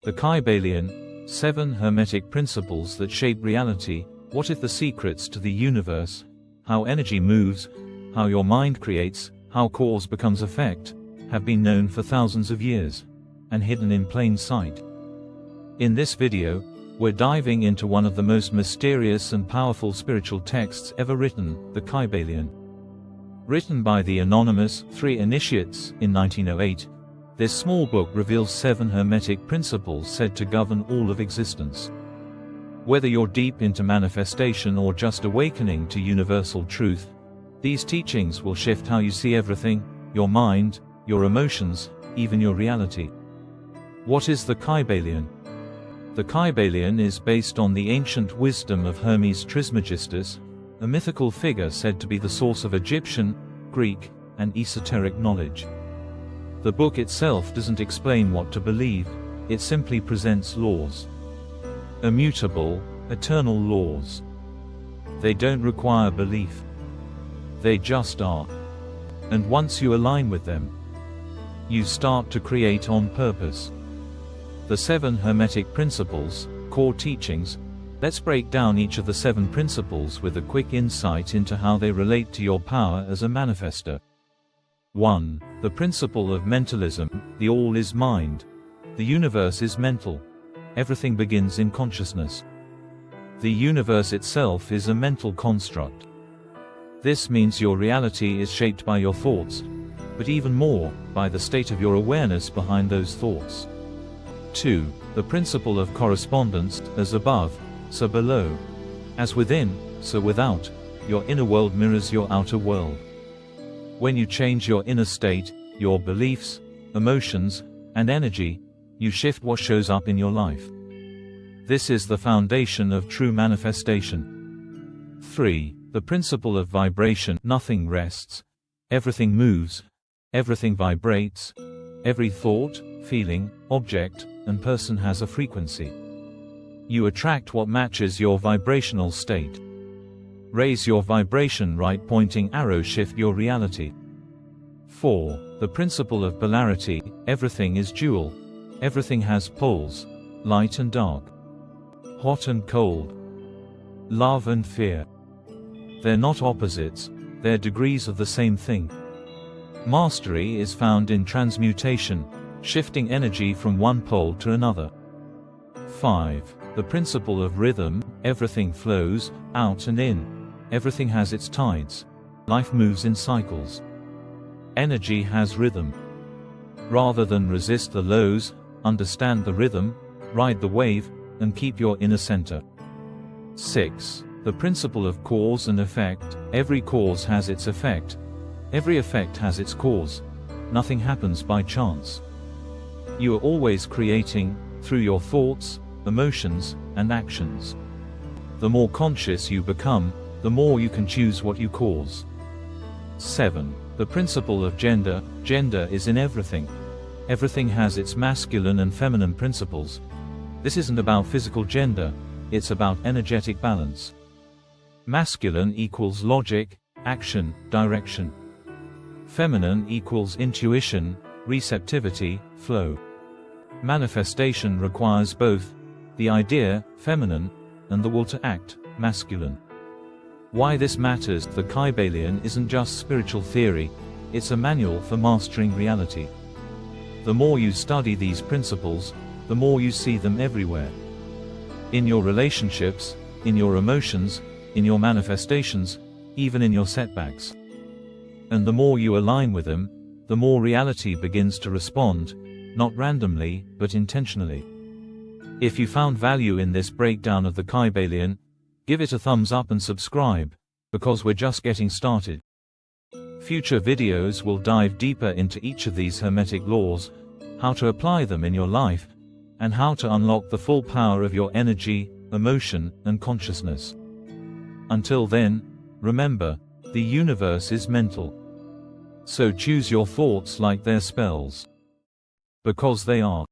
The Kybalion, 7 Hermetic Principles that shape reality. What if the secrets to the universe, how energy moves, how your mind creates, how cause becomes effect, have been known for thousands of years, and hidden in plain sight. In this video, we're diving into one of the most mysterious and powerful spiritual texts ever written, the Kybalion. Written by the anonymous 3 initiates in 1908, this small book reveals 7 Hermetic principles said to govern all of existence. Whether you're deep into manifestation or just awakening to universal truth, these teachings will shift how you see everything, your mind, your emotions, even your reality. What is the Kybalion? The Kybalion is based on the ancient wisdom of Hermes Trismegistus, a mythical figure said to be the source of Egyptian, Greek, and esoteric knowledge. The book itself doesn't explain what to believe, it simply presents laws. Immutable, eternal laws. They don't require belief. They just are. And once you align with them, you start to create on purpose. The 7 Hermetic Principles, core teachings. Let's break down each of the 7 principles with a quick insight into how they relate to your power as a manifestor. 1. The principle of mentalism. The all is mind. The universe is mental. Everything begins in consciousness. The universe itself is a mental construct. This means your reality is shaped by your thoughts, but even more, by the state of your awareness behind those thoughts. 2. The principle of correspondence. As above, so below. As within, so without. Your inner world mirrors your outer world. When you change your inner state, your beliefs, emotions, and energy, you shift what shows up in your life. This is the foundation of true manifestation. 3. The principle of vibration. Nothing rests. Everything moves. Everything vibrates. Every thought, feeling, object, and person has a frequency. You attract what matches your vibrational state. Raise your vibration. Right pointing arrow. Shift your reality. 4. The principle of polarity. Everything is dual. Everything has poles, light and dark, hot and cold, love and fear. They're not opposites, they're degrees of the same thing. Mastery is found in transmutation, shifting energy from one pole to another. 5. The principle of rhythm. Everything flows, out and in. Everything has its tides. Life moves in cycles. Energy has rhythm. Rather than resist the lows, understand the rhythm, ride the wave, and keep your inner center. 6. The principle of cause and effect. Every cause has its effect. Every effect has its cause. Nothing happens by chance. You are always creating, through your thoughts, emotions, and actions. The more conscious you become, the more you can choose what you cause. 7. The principle of gender. Gender is in everything. Everything has its masculine and feminine principles. This isn't about physical gender, it's about energetic balance. Masculine equals logic, action, direction. Feminine equals intuition, receptivity, flow. Manifestation requires both, the idea, feminine, and the will to act, masculine. Why this matters. The Kybalion isn't just spiritual theory, it's a manual for mastering reality. The more you study these principles, the more you see them everywhere. In your relationships, in your emotions, in your manifestations, even in your setbacks. And the more you align with them, the more reality begins to respond, not randomly, but intentionally. If you found value in this breakdown of the Kybalion, give it a thumbs up and subscribe, because we're just getting started. Future videos will dive deeper into each of these Hermetic laws, how to apply them in your life, and how to unlock the full power of your energy, emotion, and consciousness. Until then, remember, the universe is mental. So choose your thoughts like they're spells. Because they are.